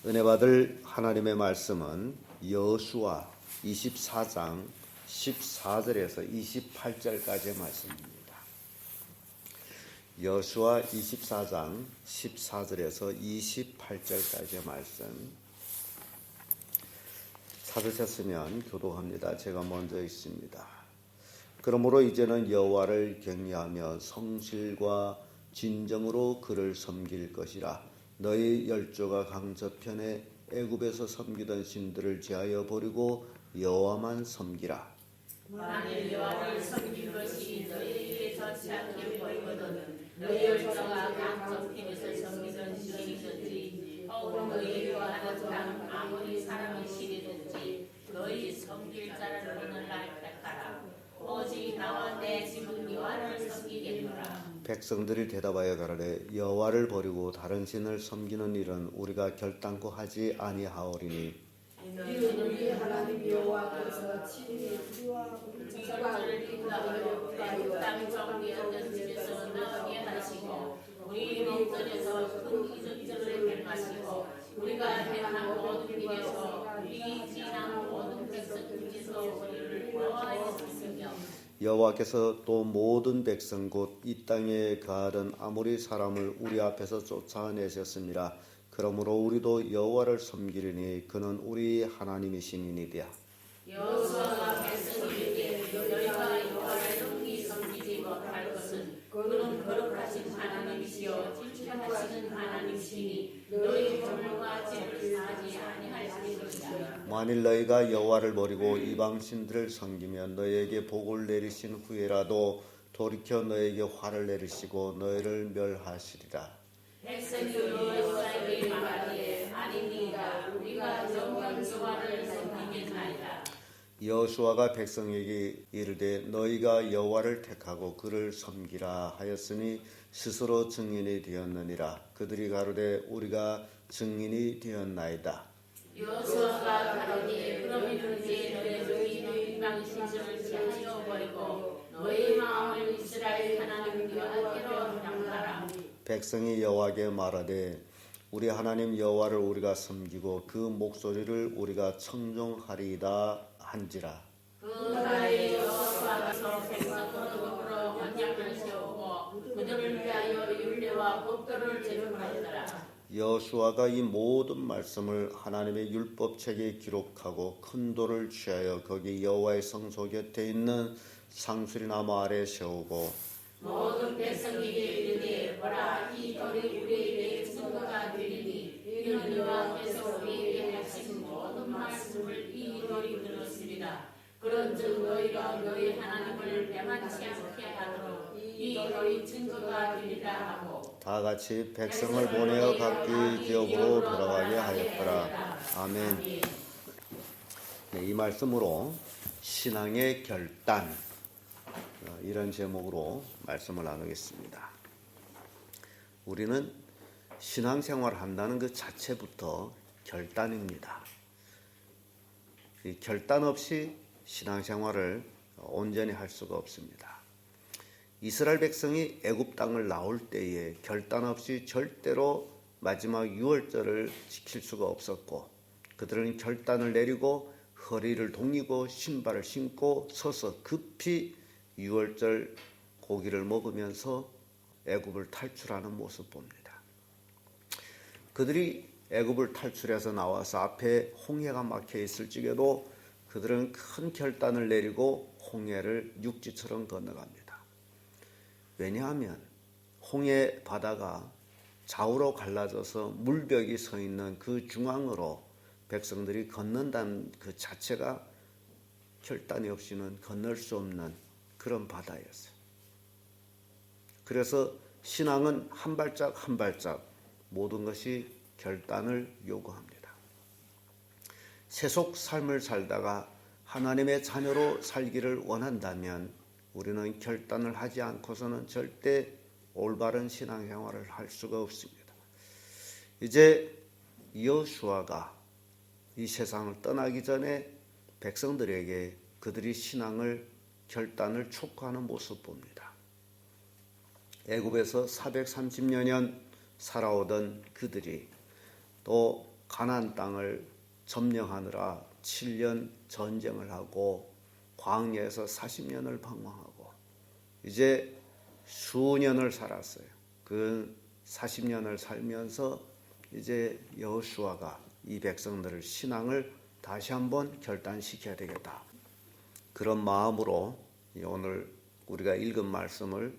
은혜 받을 하나님의 말씀은 여호수아 24장 14절에서 28절까지의 말씀입니다. 여호수아 24장 14절에서 28절까지의 말씀 찾으셨으면 교독합니다. 제가 먼저 읽습니다. 그러므로 이제는 여호와를 경외하며 성실과 진정으로 그를 섬길 것이라. 너희 열조가 강저편에 애굽에서 섬기던 신들을 제하여 버리고 여호와만 섬기라. 만일 여호와를 섬긴 것이 너희에게 좋지 않게 보이거든 너희 열조가 강저편에서 섬기던 신이든지 혹은 너희가 하는 땅 아무리 사람의 신이든지 너희 섬길 자를 오늘날 택하라. 오직 나와 내 집은 여호와를 섬기겠노라. 백성들이 대답하여 가라되 여호와를 버리고 다른 신을 섬기는 일은 우리가 결단코 하지 아니하오리니 이는 우리 하나님 여호와께서 친히 우리와 우리 자손을 인도하여 땅 정리하던 집에서 나오게 하시고 우리 목전에서 큰 이적들을 행하시고 우리가 행한 모든 일에서 우리 지난 모든 백성들에서 우리를 구원하였으며 여호와께서 또 모든 백성 곧 이 땅에 거하던 아모리 사람을 우리 앞에서 쫓아내셨습니다. 그러므로 우리도 여호와를 섬기리니 그는 우리 하나님이시니이다. 여호수아가 백성에게 너희가 여호와를 능히 섬기지 못할 것은 그는 거룩하신 하나님이시여 진실하시는 하나님이시니 너희 종과 집을 사지 아니할 것이다. 만일 너희가 여호와를 버리고 이방 신들을 섬기면 너희에게 복을 내리신 후에라도 돌이켜 너희에게 화를 내리시고 너희를 멸하시리라. 백성이 여호수아에게 말하기에 아니니이다. 우리가 영원 여호와를 섬기겠나이다. 여호수아가 백성에게 이르되 너희가 여호와를 택하고 그를 섬기라 하였으니 스스로 증인이 되었느니라. 그들이 가로되 우리가 증인이 되었나이다. 여호수아가 가로되 그러면 이제 너희는 이방 신들을 제하여 버리고 너희 마음을 이스라엘 하나님 여호와께로 향하라. 백성이 여호와께 말하되 우리 하나님 여호와를 우리가 섬기고 그 목소리를 우리가 청종하리이다 한지라. 그 나라에 여호수아가 백성으로 언약을 세우고 그들을 위하여 율례와 법도를 제정하였더라. 여호수아가 이 모든 말씀을 하나님의 율법책에 기록하고 큰 돌을 취하여 거기 여호와의 성소 곁에 있는 상수리나무 아래 세우고 모든 백성에게 이르되 보라 이 돌이 우리에게 증거가 되리니 이는 여호와께서 우리에게 하신 모든 말씀을 이 돌이 들었습니다. 그런즉 너희가 너희 하나님을 배반치 않게 하도록 이 돌이 증거가 되리라 하고 다 같이 백성을 보내어 각기 지역으로 돌아가게 하였더라. 아멘. 네, 이 말씀으로 신앙의 결단 이런 제목으로 말씀을 나누겠습니다. 우리는 신앙생활을 한다는 그 자체부터 결단입니다. 이 결단 없이 신앙생활을 온전히 할 수가 없습니다. 이스라엘 백성이 애굽 땅을 나올 때에 결단 없이 절대로 마지막 유월절을 지킬 수가 없었고 그들은 결단을 내리고 허리를 동이고 신발을 신고 서서 급히 유월절 고기를 먹으면서 애굽을 탈출하는 모습 봅니다. 그들이 애굽을 탈출해서 나와서 앞에 홍해가 막혀 있을 적에도 그들은 큰 결단을 내리고 홍해를 육지처럼 건너갑니다. 왜냐하면 홍해 바다가 좌우로 갈라져서 물벽이 서 있는 그 중앙으로 백성들이 건넌다는 그 자체가 결단이 없이는 건널 수 없는 그런 바다였어요. 그래서 신앙은 한 발짝 한 발짝 모든 것이 결단을 요구합니다. 세속 삶을 살다가 하나님의 자녀로 살기를 원한다면 우리는 결단을 하지 않고서는 절대 올바른 신앙생활을 할 수가 없습니다. 이제 여호수아가 이 세상을 떠나기 전에 백성들에게 그들이 신앙을 결단을 촉구하는 모습 봅니다. 애굽에서 430여 년 살아오던 그들이 또 가나안 땅을 점령하느라 7년 전쟁을 하고 광야에서 40년을 방황하고 이제 수년을 살았어요. 그 40년을 살면서 이제 여호수아가 이 백성들을 신앙을 다시 한번 결단시켜야 되겠다. 그런 마음으로 오늘 우리가 읽은 말씀을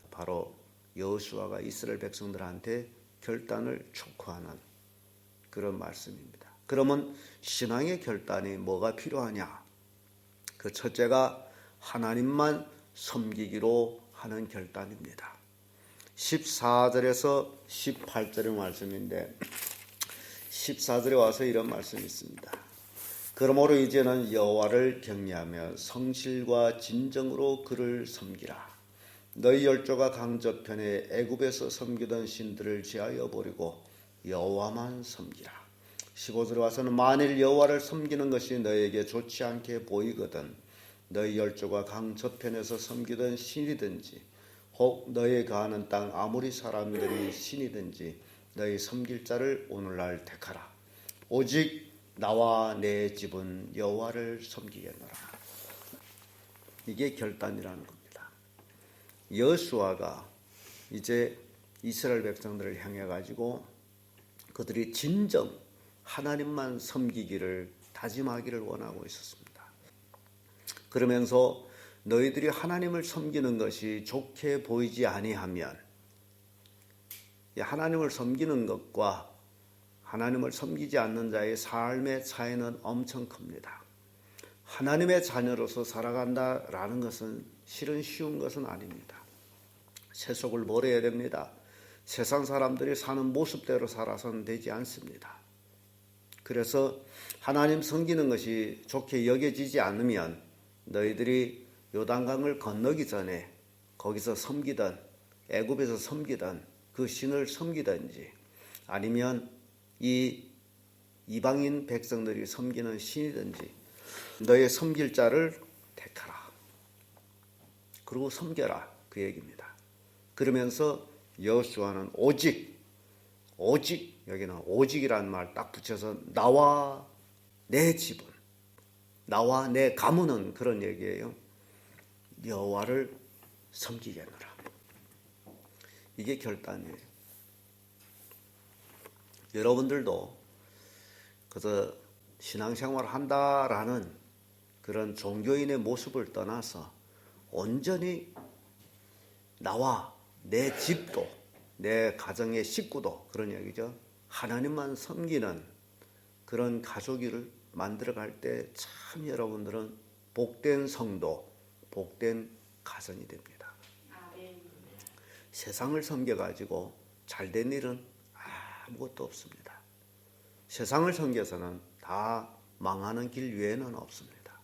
바로 여호수아가 이스라엘 백성들한테 결단을 촉구하는 그런 말씀입니다. 그러면 신앙의 결단이 뭐가 필요하냐? 그 첫째가 하나님만 섬기기로 하는 결단입니다. 14절에서 18절의 말씀인데 14절에 와서 이런 말씀이 있습니다. 그러므로 이제는 여호와를 경외하며 성실과 진정으로 그를 섬기라. 너희 열조가 강저편에 애굽에서 섬기던 신들을 제하여 버리고 여호와만 섬기라. 15절에 와서는 만일 여호와를 섬기는 것이 너에게 좋지 않게 보이거든 너희 열조가 강저편에서 섬기던 신이든지 혹 너희 거하는 땅 아무리 사람들이 신이든지 너희 섬길 자를 오늘날 택하라. 오직 나와 내 집은 여호와를 섬기겠노라. 이게 결단이라는 겁니다. 여호수아가 이제 이스라엘 백성들을 향해 가지고 그들이 진정 하나님만 섬기기를 다짐하기를 원하고 있었습니다. 그러면서 너희들이 하나님을 섬기는 것이 좋게 보이지 아니하면 하나님을 섬기는 것과 하나님을 섬기지 않는 자의 삶의 차이는 엄청 큽니다. 하나님의 자녀로서 살아간다라는 것은 실은 쉬운 것은 아닙니다. 세속을 버려야 됩니다. 세상 사람들이 사는 모습대로 살아서는 되지 않습니다. 그래서 하나님 섬기는 것이 좋게 여겨지지 않으면 너희들이 요단강을 건너기 전에 거기서 섬기던 애굽에서 섬기던 그 신을 섬기든지 아니면 이 이방인 백성들이 섬기는 신이든지 너의 섬길 자를 택하라. 그리고 섬겨라. 그 얘기입니다. 그러면서 여호수아는 오직 여기는 오직이라는 말 딱 붙여서 나와 내 집은 나와 내 가문은 그런 얘기예요. 여호와를 섬기겠노라. 이게 결단이에요. 여러분들도 그저 신앙생활을 한다라는 그런 종교인의 모습을 떠나서 온전히 나와 내 집도 내 가정의 식구도 그런 얘기죠. 하나님만 섬기는 그런 가족을 만들어갈 때 참 여러분들은 복된 성도, 복된 가정이 됩니다. 세상을 섬겨가지고 잘된 일은 아무것도 없습니다. 세상을 섬겨서는 다 망하는 길 외에는 없습니다.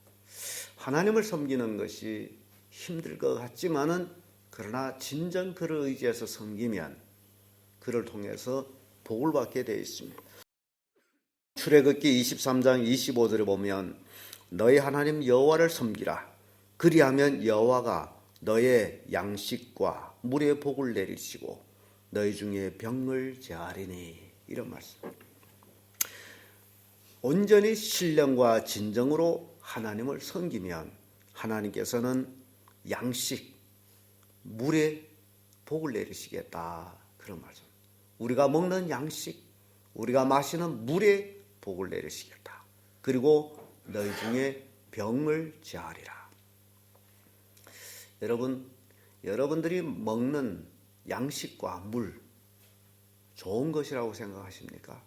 하나님을 섬기는 것이 힘들 것 같지만은 그러나 진정 그를 의지해서 섬기면 그를 통해서 복을 받게 되어 있습니다. 출애굽기 23장 25절에 보면 너희 하나님 여호와를 섬기라. 그리하면 여호와가 너의 양식과 물의 복을 내리시고 너희 중에 병을 제하리니. 이런 말씀. 온전히 신령과 진정으로 하나님을 섬기면 하나님께서는 양식, 물의 복을 내리시겠다. 그런 말씀. 우리가 먹는 양식, 우리가 마시는 물의 복을 내리시겠다. 그리고 너희 중에 병을 제하리라. 여러분들이 먹는 양식과 물 좋은 것이라고 생각하십니까?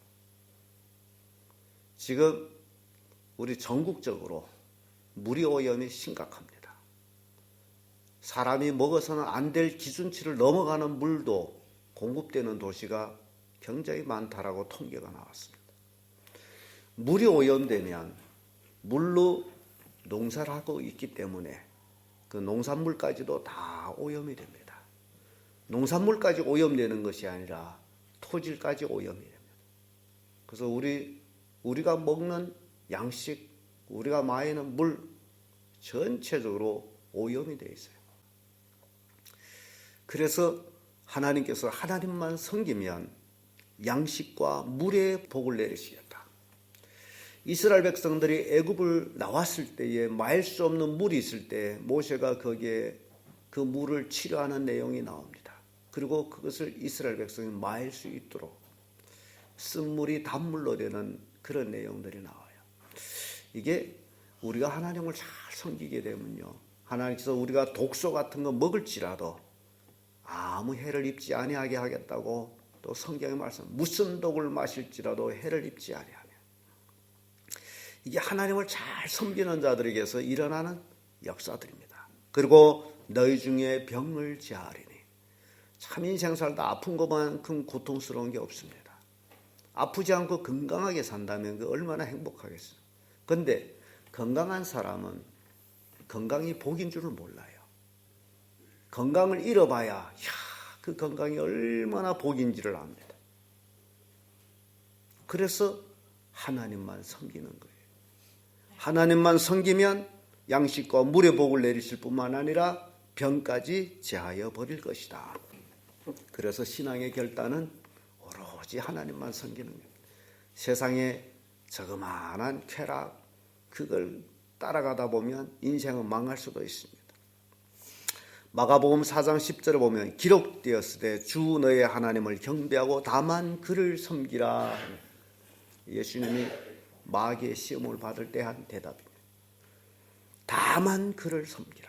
지금 우리 전국적으로 물의 오염이 심각합니다. 사람이 먹어서는 안 될 기준치를 넘어가는 물도 공급되는 도시가 굉장히 많다라고 통계가 나왔습니다. 물이 오염되면 물로 농사를 하고 있기 때문에 그 농산물까지도 다 오염이 됩니다. 농산물까지 오염되는 것이 아니라 토질까지 오염이 됩니다. 그래서 우리가 먹는 양식, 우리가 마시는 물 전체적으로 오염이 되어 있어요. 그래서 하나님께서 하나님만 섬기면 양식과 물의 복을 내리시겠다. 이스라엘 백성들이 애굽을 나왔을 때에 마일 수 없는 물이 있을 때 모세가 거기에 그 물을 치료하는 내용이 나옵니다. 그리고 그것을 이스라엘 백성이 마일 수 있도록 쓴물이 단물로 되는 그런 내용들이 나와요. 이게 우리가 하나님을 잘 섬기게 되면요, 하나님께서 우리가 독소 같은 거 먹을지라도 아무 해를 입지 아니하게 하겠다고 또 성경의 말씀, 무슨 독을 마실지라도 해를 입지 아니하며, 이게 하나님을 잘 섬기는 자들에게서 일어나는 역사들입니다. 그리고 너희 중에 병을 제하리니, 참 인생 살다 아픈 것만큼 고통스러운 게 없습니다. 아프지 않고 건강하게 산다면 그 얼마나 행복하겠어요. 그런데 건강한 사람은 건강이 복인 줄을 몰라요. 건강을 잃어봐야 그 건강이 얼마나 복인지를 압니다. 그래서 하나님만 섬기는 거예요. 하나님만 섬기면 양식과 물의 복을 내리실 뿐만 아니라 병까지 제하여 버릴 것이다. 그래서 신앙의 결단은 오로지 하나님만 섬기는 겁니다. 세상에 저그마한 쾌락, 그걸 따라가다 보면 인생은 망할 수도 있습니다. 마가복음 4장 10절에 보면 기록되었으되 주 너의 하나님을 경배하고 다만 그를 섬기라. 예수님이 마귀의 시험을 받을 때 한 대답입니다. 다만 그를 섬기라.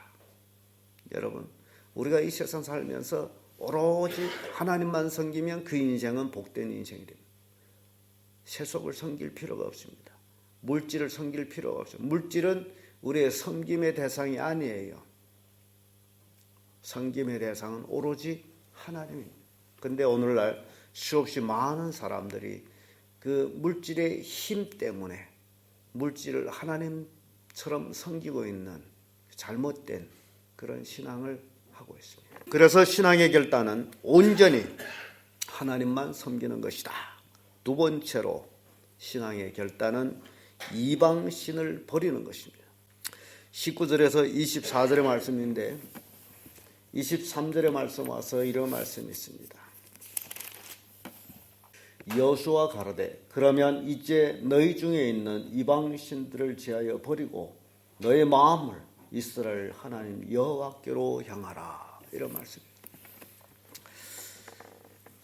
여러분, 우리가 이 세상 살면서 오로지 하나님만 섬기면 그 인생은 복된 인생이 됩니다. 세속을 섬길 필요가 없습니다. 물질을 섬길 필요가 없어요. 물질은 우리의 섬김의 대상이 아니에요. 섬김의 대상은 오로지 하나님입니다. 그런데 오늘날 수없이 많은 사람들이 그 물질의 힘 때문에 물질을 하나님처럼 섬기고 있는 잘못된 그런 신앙을 하고 있습니다. 그래서 신앙의 결단은 온전히 하나님만 섬기는 것이다. 두 번째로 신앙의 결단은 이방신을 버리는 것입니다. 19절에서 24절의 말씀인데 23절의 말씀 와서 이런 말씀이 있습니다. 여호수아 가로되 그러면 이제 너희 중에 있는 이방신들을 제하여 버리고 너의 마음을 이스라엘 하나님 여호와께로 향하라. 이런 말씀입니다.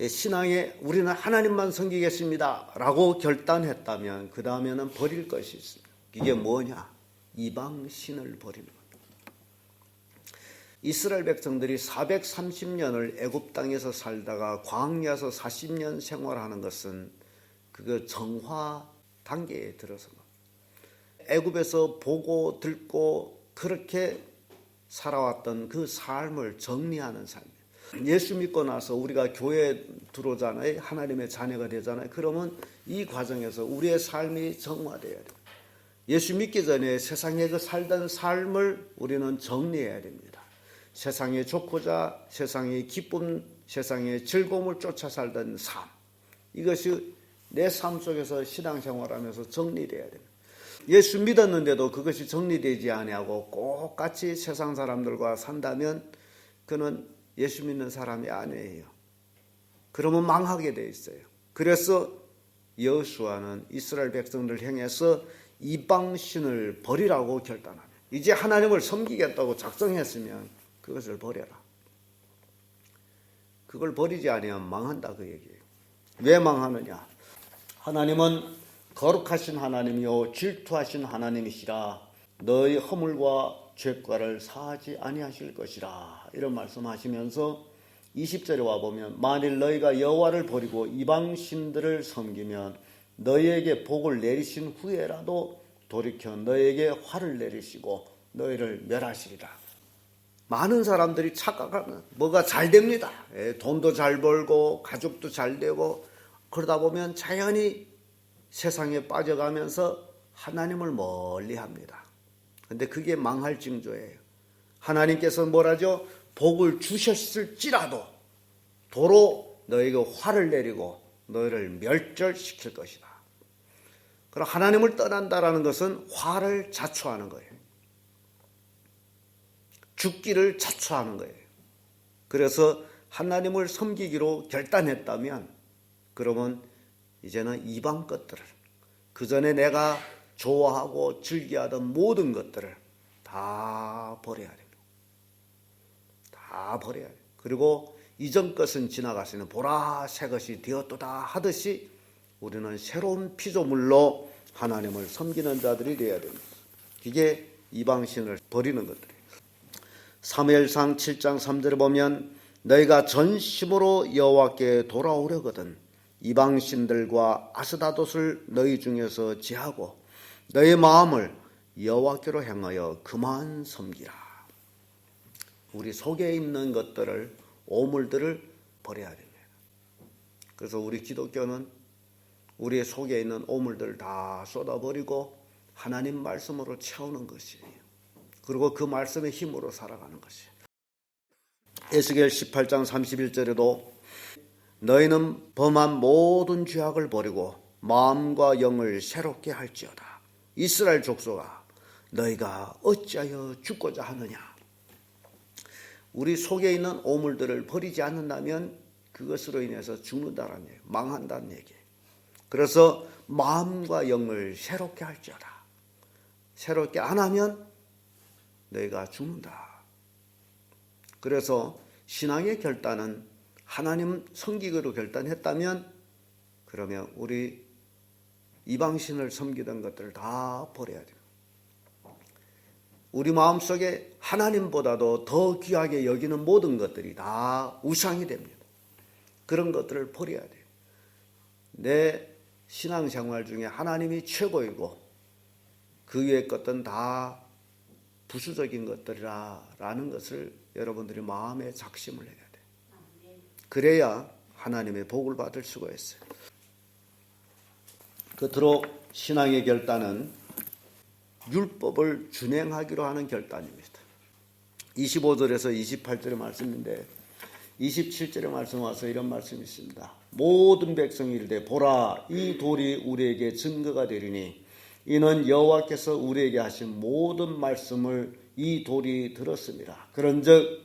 신앙에 우리는 하나님만 섬기겠습니다 라고 결단했다면 그 다음에는 버릴 것이 있습니다. 이게 뭐냐? 이방신을 버리는 겁니다. 이스라엘 백성들이 430년을 애굽 땅에서 살다가 광야에서 40년 생활하는 것은 그거 정화 단계에 들어서 애굽에서 보고 듣고 그렇게 살아왔던 그 삶을 정리하는 삶이에요. 예수 믿고 나서 우리가 교회에 들어오잖아요. 하나님의 자녀가 되잖아요. 그러면 이 과정에서 우리의 삶이 정화되어야 돼요. 예수 믿기 전에 세상에 그 살던 삶을 우리는 정리해야 됩니다. 세상에 좋고자 세상의 기쁨, 세상의 즐거움을 쫓아 살던 삶, 이것이 내 삶 속에서 신앙생활하면서 정리돼야 됩니다. 예수 믿었는데도 그것이 정리되지 아니하고 똑같이 세상 사람들과 산다면 그는 예수 믿는 사람이 아니에요. 그러면 망하게 돼 있어요. 그래서 여호수아는 이스라엘 백성들 향해서 이방신을 버리라고 결단합니다. 이제 하나님을 섬기겠다고 작정했으면 그것을 버려라. 그걸 버리지 아니하면 망한다 그 얘기예요. 왜 망하느냐? 하나님은 거룩하신 하나님이요 질투하신 하나님이시라. 너희 허물과 죄과를 사하지 아니하실 것이라. 이런 말씀하시면서 20절에 와보면 만일 너희가 여호와를 버리고 이방신들을 섬기면 너희에게 복을 내리신 후에라도 돌이켜 너희에게 화를 내리시고 너희를 멸하시리라. 많은 사람들이 착각하면 뭐가 잘 됩니다. 돈도 잘 벌고 가족도 잘 되고 그러다 보면 자연히 세상에 빠져가면서 하나님을 멀리합니다. 근데 그게 망할 징조예요. 하나님께서 뭐라죠? 복을 주셨을지라도 도로 너에게 화를 내리고 너희를 멸절시킬 것이다. 그럼 하나님을 떠난다라는 것은 화를 자초하는 거예요. 죽기를 자초하는 거예요. 그래서 하나님을 섬기기로 결단했다면 그러면 이제는 이방 것들을, 그 전에 내가 좋아하고 즐겨하던 모든 것들을 다 버려야 됩니다. 다 버려야 돼요. 그리고 이전 것은 지나갔으니 보라 새 것이 되었도다 하듯이 우리는 새로운 피조물로 하나님을 섬기는 자들이 되어야 됩니다. 이게 이방신을 버리는 것들이에요. 사무엘상 7장 3절에 보면 너희가 전심으로 여호와께 돌아오려거든 이방신들과 아스다돛을 너희 중에서 제하고 너희 마음을 여호와께로 향하여 그만 섬기라. 우리 속에 있는 것들을 오물들을 버려야 됩니다. 그래서 우리 기독교는 우리 속에 있는 오물들을 다 쏟아버리고 하나님 말씀으로 채우는 것이에요. 그리고 그 말씀의 힘으로 살아가는 것이에요. 에스겔 18장 31절에도 너희는 범한 모든 죄악을 버리고 마음과 영을 새롭게 할지어다. 이스라엘 족속아 너희가 어찌하여 죽고자 하느냐. 우리 속에 있는 오물들을 버리지 않는다면 그것으로 인해서 죽는다는 얘기예요. 망한다는 얘기예요. 그래서 마음과 영을 새롭게 할지어다. 새롭게 안 하면 너희가 죽는다. 그래서 신앙의 결단은 하나님 섬기기로 결단했다면 그러면 우리 이방신을 섬기던 것들을 다 버려야 돼요. 우리 마음속에 하나님보다도 더 귀하게 여기는 모든 것들이 다 우상이 됩니다. 그런 것들을 버려야 돼요. 내 신앙생활 중에 하나님이 최고이고 그 위의 것들은 다 부수적인 것들이라는 것을 여러분들이 마음에 작심을 해야 돼요. 그래야 하나님의 복을 받을 수가 있어요. 끝으로 신앙의 결단은 율법을 준행하기로 하는 결단입니다. 25절에서 28절의 말씀인데 27절의 말씀 와서 이런 말씀이 있습니다. 모든 백성이 이르되 보라 이 돌이 우리에게 증거가 되리니 이는 여호와께서 우리에게 하신 모든 말씀을 이 돌이 들었습니다. 그런즉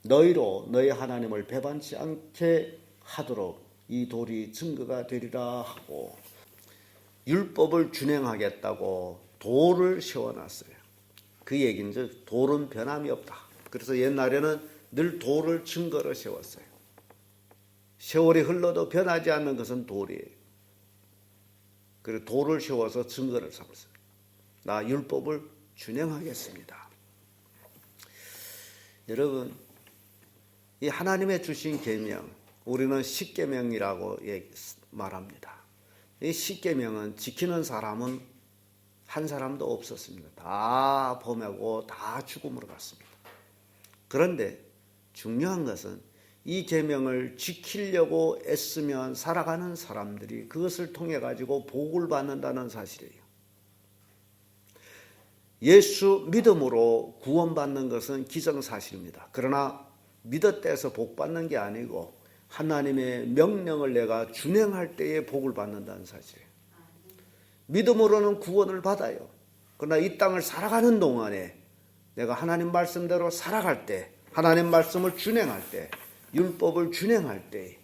너희로 너희 하나님을 배반치 않게 하도록 이 돌이 증거가 되리라 하고 율법을 준행하겠다고 돌을 세워놨어요. 그 얘기는 돌은 변함이 없다. 그래서 옛날에는 늘 돌을 증거로 세웠어요. 세월이 흘러도 변하지 않는 것은 돌이에요. 그리고 돌을 세워서 증거를 삼았어요. 나 율법을 준행하겠습니다. 여러분, 이 하나님의 주신 계명, 우리는 십계명이라고 말합니다. 이 십계명은 지키는 사람은 한 사람도 없었습니다. 다 범하고 다 죽음으로 갔습니다. 그런데 중요한 것은 이 계명을 지키려고 애쓰면 살아가는 사람들이 그것을 통해 가지고 복을 받는다는 사실이에요. 예수 믿음으로 구원받는 것은 기정사실입니다. 그러나 믿었다 해서 복 받는 게 아니고 하나님의 명령을 내가 준행할 때에 복을 받는다는 사실이에요. 믿음으로는 구원을 받아요. 그러나 이 땅을 살아가는 동안에 내가 하나님 말씀대로 살아갈 때, 하나님 말씀을 준행할 때, 율법을 준행할 때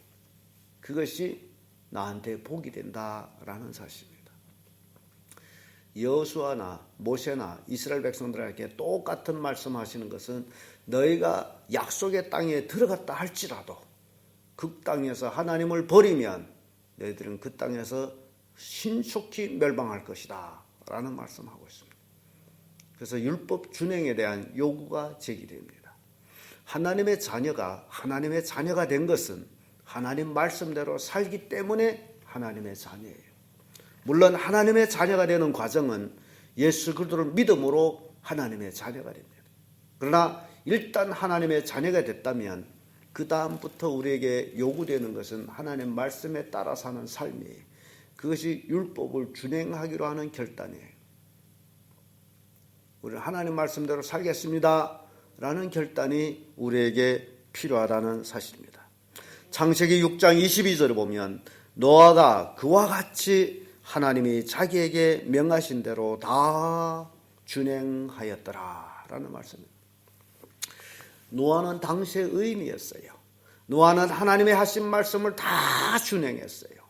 그것이 나한테 복이 된다라는 사실입니다. 여호수아나 모세나 이스라엘 백성들에게 똑같은 말씀하시는 것은 너희가 약속의 땅에 들어갔다 할지라도 그 땅에서 하나님을 버리면 너희들은 그 땅에서 신속히 멸망할 것이다 라는 말씀하고 있습니다. 그래서 율법 준행에 대한 요구가 제기됩니다. 하나님의 자녀가 된 것은 하나님 말씀대로 살기 때문에 하나님의 자녀예요. 물론 하나님의 자녀가 되는 과정은 예수 그리스도를 믿음으로 하나님의 자녀가 됩니다. 그러나 일단 하나님의 자녀가 됐다면 그 다음부터 우리에게 요구되는 것은 하나님 말씀에 따라 사는 삶이에요. 그것이 율법을 준행하기로 하는 결단이에요. 우리는 하나님 말씀대로 살겠습니다 라는 결단이 우리에게 필요하다는 사실입니다. 창세기 6장 22절을 보면 노아가 그와 같이 하나님이 자기에게 명하신 대로 다 준행하였더라 라는 말씀입니다. 노아는 당시의 의인이었어요. 노아는 하나님의 하신 말씀을 다 준행했어요.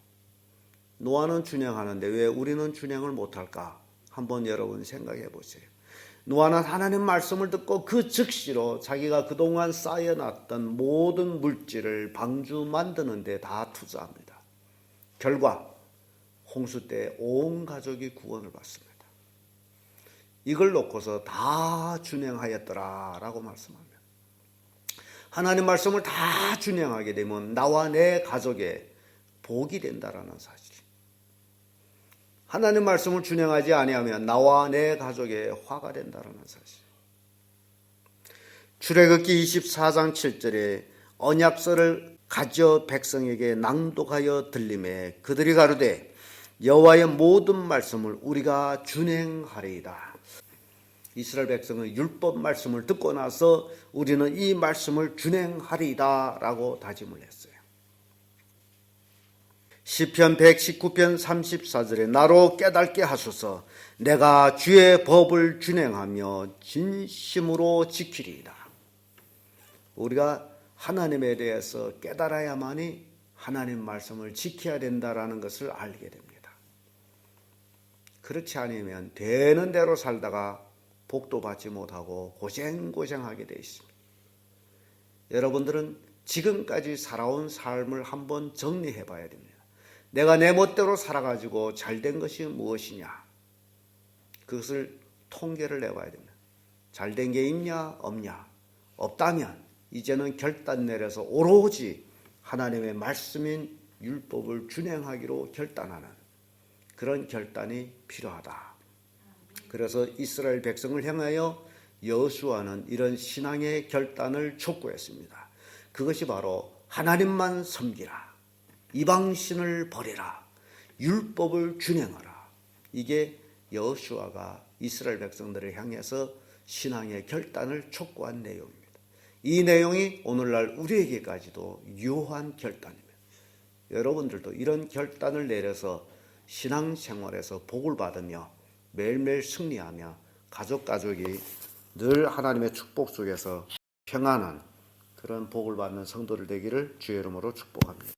노아는 준행하는데 왜 우리는 준행을 못할까 한번 여러분 생각해 보세요. 노아는 하나님 말씀을 듣고 그 즉시로 자기가 그동안 쌓여놨던 모든 물질을 방주 만드는 데 다 투자합니다. 결과 홍수 때 온 가족이 구원을 받습니다. 이걸 놓고서 다 준행하였더라라고 말씀합니다. 하나님 말씀을 다 준행하게 되면 나와 내 가족에 복이 된다라는 사실. 하나님 말씀을 준행하지 아니하면 나와 내 가족에 화가 된다라는 사실. 출애굽기 24장 7절에 언약서를 가져 백성에게 낭독하여 들림에 그들이 가로되 여호와의 모든 말씀을 우리가 준행하리이다. 이스라엘 백성은 율법 말씀을 듣고 나서 우리는 이 말씀을 준행하리이다 라고 다짐을 했어요. 시편 119편 34절에 나로 깨닫게 하소서 내가 주의 법을 준행하며 진심으로 지키리이다. 우리가 하나님에 대해서 깨달아야만이 하나님 말씀을 지켜야 된다라는 것을 알게 됩니다. 그렇지 않으면 되는 대로 살다가 복도 받지 못하고 고생하게 되어 있습니다. 여러분들은 지금까지 살아온 삶을 한번 정리해 봐야 됩니다. 내가 내 멋대로 살아가지고 잘된 것이 무엇이냐? 그것을 통계를 내봐야 됩니다. 잘된 게 있냐 없냐? 없다면 이제는 결단 내려서 오로지 하나님의 말씀인 율법을 준행하기로 결단하는 그런 결단이 필요하다. 그래서 이스라엘 백성을 향하여 여호수아는 이런 신앙의 결단을 촉구했습니다. 그것이 바로 하나님만 섬기라. 이방신을 버리라. 율법을 준행하라. 이게 여호수아가 이스라엘 백성들을 향해서 신앙의 결단을 촉구한 내용입니다. 이 내용이 오늘날 우리에게까지도 유효한 결단입니다. 여러분들도 이런 결단을 내려서 신앙생활에서 복을 받으며 매일매일 승리하며 가족이 늘 하나님의 축복 속에서 평안한 그런 복을 받는 성도들 되기를 주의 이름으로 축복합니다.